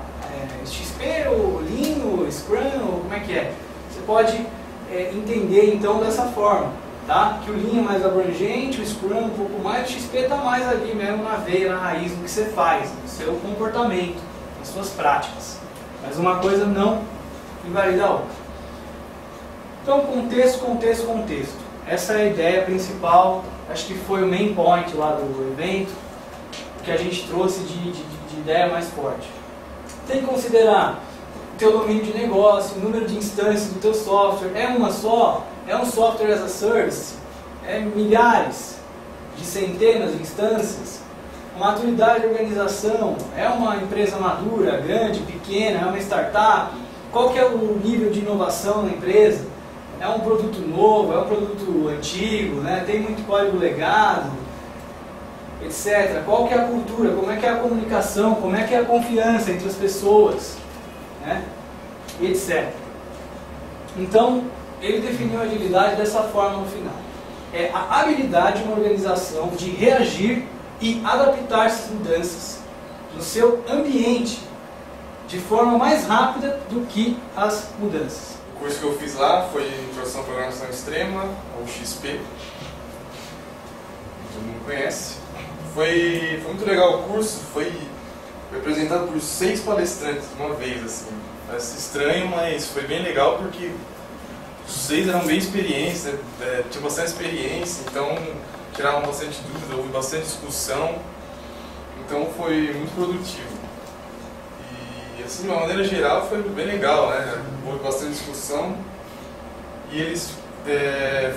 XP, ou Lean, ou Scrum, ou como é que é? Você pode entender então dessa forma, tá? Que o Lean é mais abrangente, o Scrum um pouco mais, o XP está mais ali mesmo na veia, na raiz, no que você faz, no seu comportamento, nas suas práticas. Mas uma coisa não invalida a outra. Então, contexto. Essa é a ideia principal, acho que foi o main point lá do evento, que a gente trouxe de ideia mais forte. Tem que considerar o teu domínio de negócio, o número de instâncias do teu software. É uma só? É um software as a service? É milhares de centenas de instâncias? Maturidade de organização? É uma empresa madura, grande, pequena? É uma startup? Qual que é o nível de inovação na empresa? É um produto novo? É um produto antigo? Né? Tem muito código legado? Etc. Qual que é a cultura? Como é que é a comunicação? Como é que é a confiança entre as pessoas? Né? Etc. Então, ele definiu a agilidade dessa forma no final. É a habilidade de uma organização de reagir e adaptar essas mudanças no seu ambiente de forma mais rápida do que as mudanças. O curso que eu fiz lá foi Introdução à Programação Extrema, ou XP. Todo mundo conhece. Foi muito legal o curso, foi apresentado por 6 palestrantes de uma vez, assim. Parece estranho, mas foi bem legal porque os 6 eram bem experientes, né? Tinham bastante experiência, então tiravam bastante dúvida, houve bastante discussão, então foi muito produtivo. E assim, de uma maneira geral, foi bem legal, né? Houve bastante discussão e eles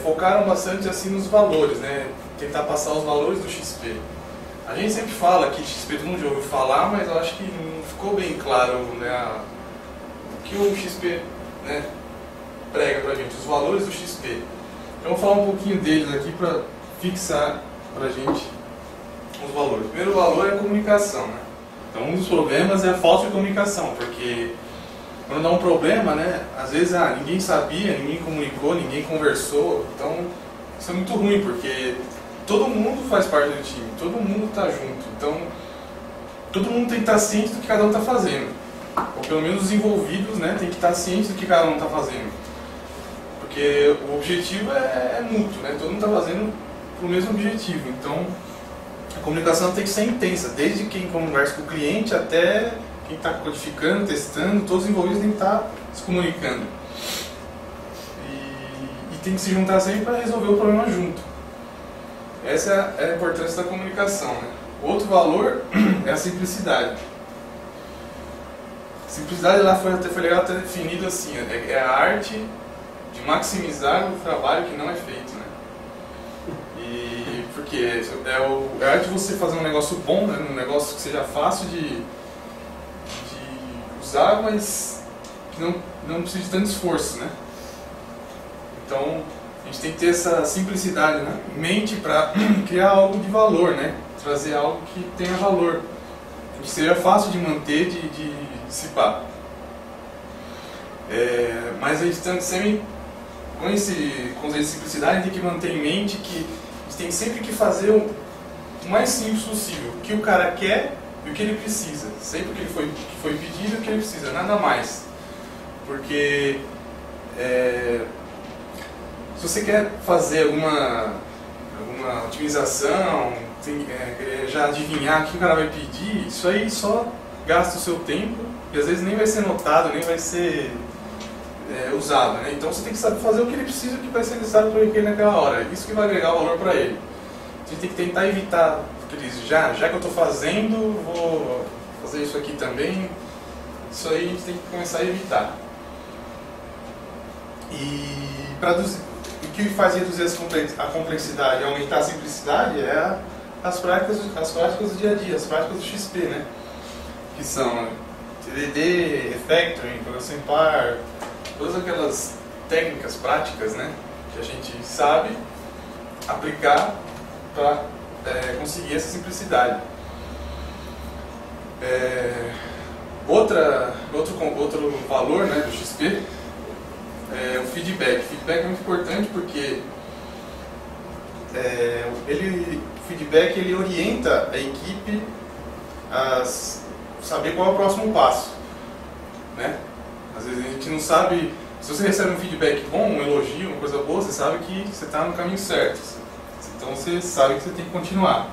focaram bastante assim nos valores, né? Tentar passar os valores do XP. A gente sempre fala que XP todo mundo já ouviu falar, mas eu acho que não ficou bem claro, né, o que o XP, né, prega pra gente, os valores do XP. Então eu vou falar um pouquinho deles aqui para fixar pra gente os valores. O primeiro valor é a comunicação, né? Então um dos problemas é a falta de comunicação, porque quando dá um problema, né, às vezes ninguém sabia, ninguém comunicou, ninguém conversou, então isso é muito ruim, porque todo mundo faz parte do time, todo mundo está junto, então todo mundo tem que estar ciente do que cada um está fazendo, ou pelo menos os envolvidos, né, tem que estar ciente do que cada um está fazendo, porque o objetivo é mútuo, né, todo mundo está fazendo para o mesmo objetivo, então a comunicação tem que ser intensa, desde quem conversa com o cliente até quem está codificando, testando, todos os envolvidos têm que estar se comunicando e tem que se juntar sempre para resolver o problema junto. Essa é a importância da comunicação, né? Outro valor é a simplicidade. Simplicidade lá foi legal ter definido assim, é a arte de maximizar o trabalho que não é feito, né? E porque é a arte de você fazer um negócio bom, né? Um negócio que seja fácil de usar, mas que não precisa de tanto esforço, né? Então a gente tem que ter essa simplicidade, né, em mente para criar algo de valor, né? Trazer algo que tenha valor, que seja fácil de manter, de dissipar. Mas a gente tem sempre, com essa simplicidade, a gente tem que manter em mente que a gente tem sempre que fazer o mais simples possível, o que o cara quer e o que ele precisa, sempre o que foi pedido e o que ele precisa, nada mais. Porque se você quer fazer alguma otimização, já adivinhar o que o cara vai pedir, isso aí só gasta o seu tempo e às vezes nem vai ser notado, nem vai ser usado, né? Então você tem que saber fazer o que ele precisa, o que vai ser necessário para ele naquela hora. Isso que vai agregar valor para ele. A gente tem que tentar evitar aqueles já que eu estou fazendo, vou fazer isso aqui também. Isso aí a gente tem que começar a evitar. E o que faz reduzir a complexidade e aumentar a simplicidade é as práticas do dia a dia, as práticas do XP, né? Que são TDD, refactoring, programação em par, todas aquelas técnicas práticas, né, que a gente sabe aplicar para conseguir essa simplicidade. Outro valor, né, do XP é o feedback. O feedback é muito importante porque o feedback ele orienta a equipe a saber qual é o próximo passo, né? Às vezes a gente não sabe. Se você recebe um feedback bom, um elogio, uma coisa boa, você sabe que você está no caminho certo. Então você sabe que você tem que continuar.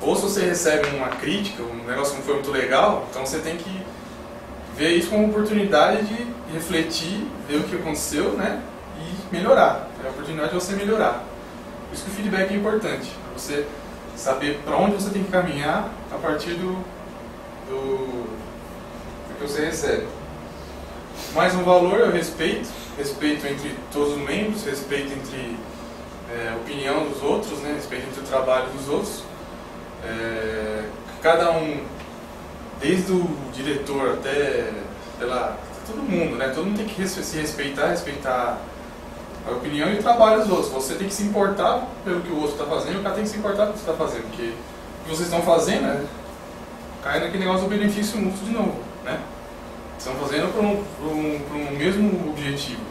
Ou se você recebe uma crítica, um negócio que não foi muito legal, então você tem que ver isso como uma oportunidade de refletir, ver o que aconteceu, né, e melhorar. É a oportunidade de você melhorar. Por isso que o feedback é importante, para você saber para onde você tem que caminhar a partir do que você recebe. Mais um valor é o respeito. Respeito entre todos os membros, respeito entre a opinião dos outros, né, respeito entre o trabalho dos outros. Cada um, desde o diretor até todo mundo, né? Todo mundo tem que se respeitar a opinião e o trabalho dos outros. Você tem que se importar pelo que o outro está fazendo e o cara tem que se importar pelo que você está fazendo, porque o que vocês estão fazendo cai naquele negócio do benefício mútuo de novo, né? Estão fazendo para um mesmo objetivo.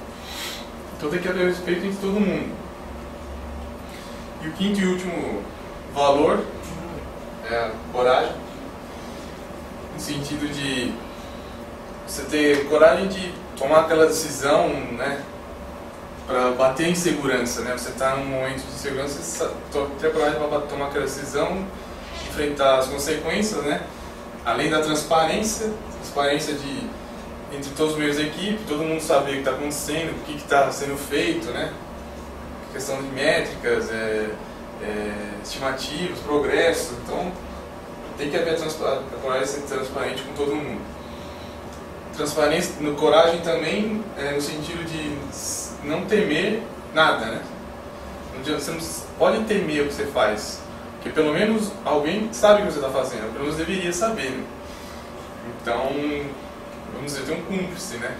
Então tem que haver respeito entre todo mundo. E o quinto e último valor é a coragem, no sentido de você ter coragem de tomar aquela decisão, né, para bater em segurança, né? Você está num momento de segurança, você ter coragem para tomar aquela decisão, enfrentar as consequências, né? Além da transparência entre todos os membros da equipe, todo mundo saber o que está acontecendo, o que está sendo feito, né? Questão de métricas, estimativas, progresso. Então, tem que haver a coragem de ser transparente com todo mundo. Transparência, coragem também, no sentido de não temer nada, né? Você não pode temer o que você faz, porque pelo menos alguém sabe o que você está fazendo, pelo menos deveria saber, né? Então, vamos dizer, tem um cúmplice, né?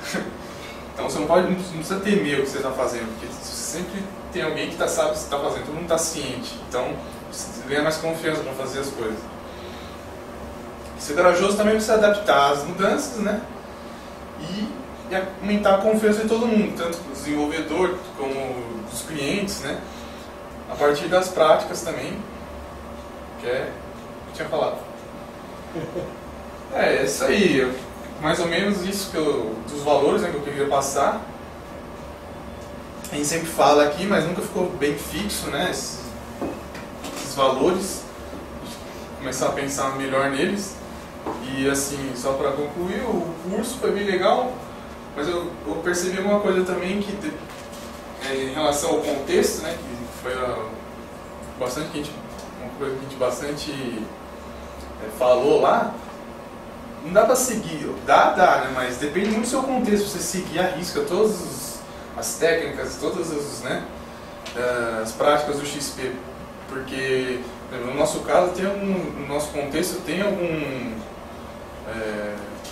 Então você não precisa temer o que você está fazendo, porque sempre tem alguém que sabe o que você está fazendo, todo mundo está ciente, então você ganha mais confiança para fazer as coisas. Ser corajoso também precisa adaptar às mudanças, né? E aumentar a confiança de todo mundo, tanto do desenvolvedor como dos clientes, né? A partir das práticas também, que é o que eu tinha falado. É isso aí, mais ou menos isso dos valores, né, que eu queria passar. A gente sempre fala aqui, mas nunca ficou bem fixo, né? Esses valores, começar a pensar melhor neles. E assim, só para concluir, o curso foi bem legal, mas eu percebi uma coisa também que em relação ao contexto, né, que foi uma coisa que a gente bastante falou lá. Não dá para seguir, dá, né, mas depende muito do seu contexto, você seguir a risca todas as técnicas, todas né, as práticas do XP, porque no nosso caso, no nosso contexto tem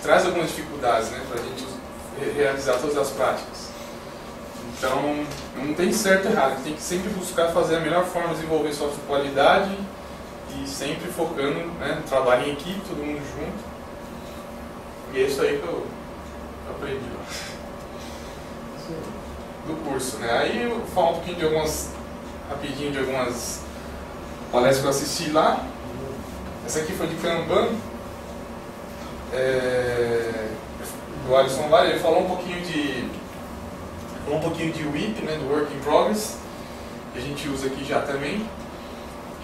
traz algumas dificuldades, né, para a gente realizar todas as práticas. Então, não tem certo e errado, a gente tem que sempre buscar fazer a melhor forma de desenvolver software de qualidade e sempre focando, né, no trabalho em equipe, todo mundo junto. E é isso aí que eu aprendi lá. Do curso, né? Aí eu falo um pouquinho rapidinho de algumas palestras que eu assisti lá. Essa aqui foi de Kanban. Do Alisson Vale, ele falou um pouquinho de WIP, né, do Work in Progress, que a gente usa aqui já também.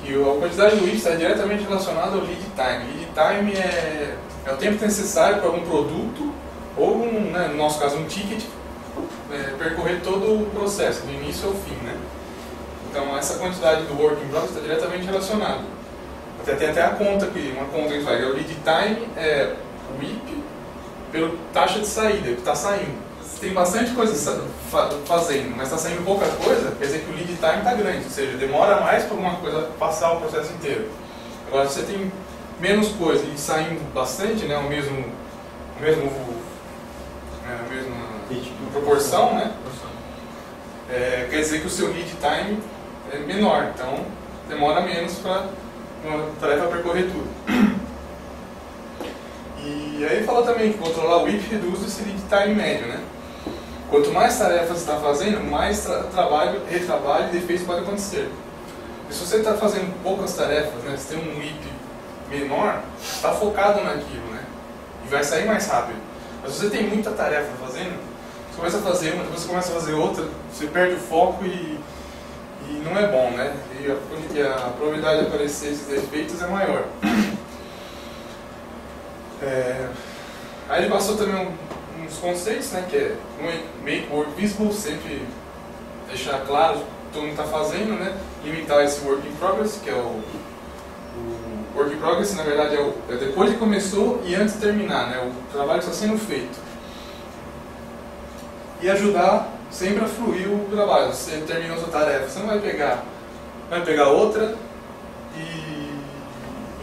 Que a quantidade do WIP está diretamente relacionada ao lead time. Lead time é o tempo necessário para algum produto, ou, né, no nosso caso, um ticket, percorrer todo o processo, do início ao fim, né? Então, essa quantidade do Work in Progress está diretamente relacionada. Tem até uma conta que a gente faz, o lead time é o WIP pela taxa de saída, que está saindo. Tem bastante coisa fazendo, mas está saindo pouca coisa, quer dizer que o lead time está grande, ou seja, demora mais para alguma coisa passar o processo inteiro. Agora, se você tem menos coisa e saindo bastante, né, a mesma proporção, né, quer dizer que o seu lead time é menor, então demora menos para uma tarefa percorrer tudo. E aí ele falou também que controlar o WIP reduz esse lead time médio, né? Quanto mais tarefas você está fazendo, mais trabalho, retrabalho e defeitos podem acontecer. E se você está fazendo poucas tarefas, né, você tem um WIP menor, está focado naquilo, né? E vai sair mais rápido. Mas se você tem muita tarefa fazendo, você começa a fazer uma, depois você começa a fazer outra, você perde o foco e não é bom, né? E a probabilidade de aparecer esses defeitos é maior. Aí ele passou também uns conceitos, né? Que é make work visible, sempre deixar claro o que todo mundo está fazendo, né? Limitar esse work in progress, que é o work in progress, na verdade, é depois que começou e antes de terminar, né? O trabalho está sendo feito. E ajudar sempre a fluir o trabalho. Você terminou sua tarefa, você não vai pegar outra e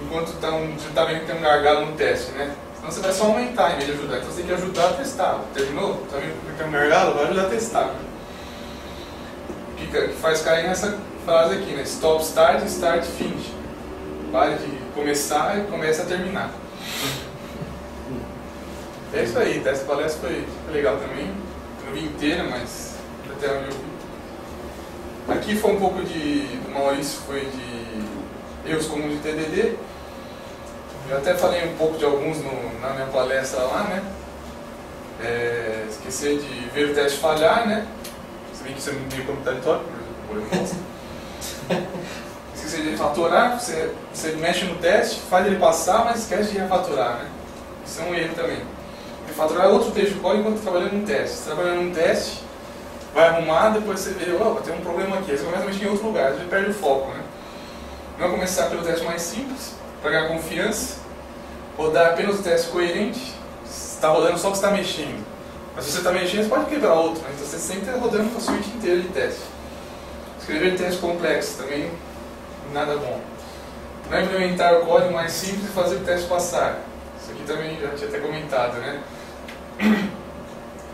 enquanto você está vendo que tem um gargalo no teste, né? Senão você vai só aumentar em vez de ajudar. Então você tem que ajudar a testar. Terminou? Está vendo que tem um gargalo? Vai ajudar a testar. Que faz cair nessa frase aqui, né? Stop, start, start, finish. Pare de começar e começa a terminar. É isso aí. Essa palestra foi legal também. Eu não vi inteira, mas até onde eu vi. Aqui foi um pouco do Maurício, foi de erros comuns de TDD. Eu até falei um pouco de alguns na minha palestra lá, né? Esquecer de ver o teste falhar, né? Se bem que isso é meio contraditório, por exemplo. Esquecer de refatorar, você mexe no teste, faz ele passar, mas esquece de refatorar, né? Isso é um erro também. Refatorar é outro trecho de código enquanto está trabalhando num teste. Você trabalhando num teste, vai arrumar, depois você vê, tem um problema aqui. Aí você começa a mexer em outro lugar, você perde o foco, né? Não começar pelo teste mais simples, para ganhar confiança, rodar apenas o teste coerente, está rodando só o que você está mexendo. Mas se você está mexendo, você pode quebrar outro, né? Então você sempre está rodando com a suíte inteira de teste. Escrever teste complexo também, nada bom. Não implementar o código mais simples e fazer o teste passar. Isso aqui também já tinha até comentado, né?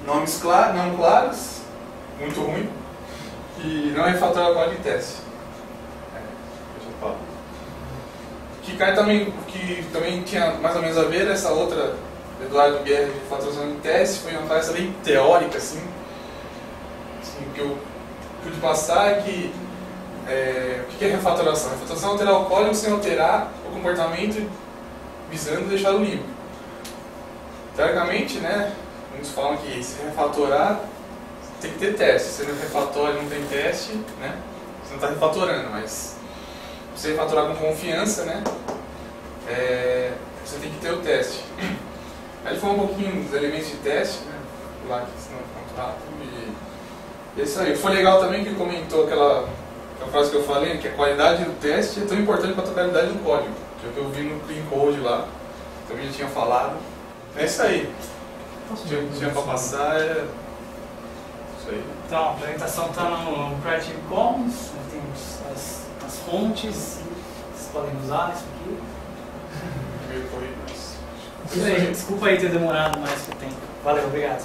Nomes não claros, muito ruim. E não refatorar o código de teste. Deixa eu falar. Que também tinha mais ou menos a ver, essa outra, Eduardo Guerra, de refatoração de teste, foi uma palestra bem teórica, assim. O que eu pude passar é que o que é refatoração? Refatoração é alterar o código sem alterar o comportamento visando deixar o limpo. Teoricamente, né, muitos falam que se refatorar tem que ter teste. Se não refatora e não tem teste, né, você não está refatorando, mas se você refatorar com confiança, né, você tem que ter o teste. Aí ele falou um pouquinho dos elementos de teste, né, lá que senão fica muito rápido. E é isso aí. Foi legal também que ele comentou aquela frase que eu falei, que a qualidade do teste é tão importante quanto a qualidade do código. Que é o que eu vi no Clean Code lá, também já tinha falado. É isso aí. Tinha para passar, isso aí. Então, a apresentação está no Creative Commons, tem as fontes, vocês podem usar isso aqui. Meio corrido, mas... Desculpa aí ter demorado mais que o tempo. Valeu, obrigado.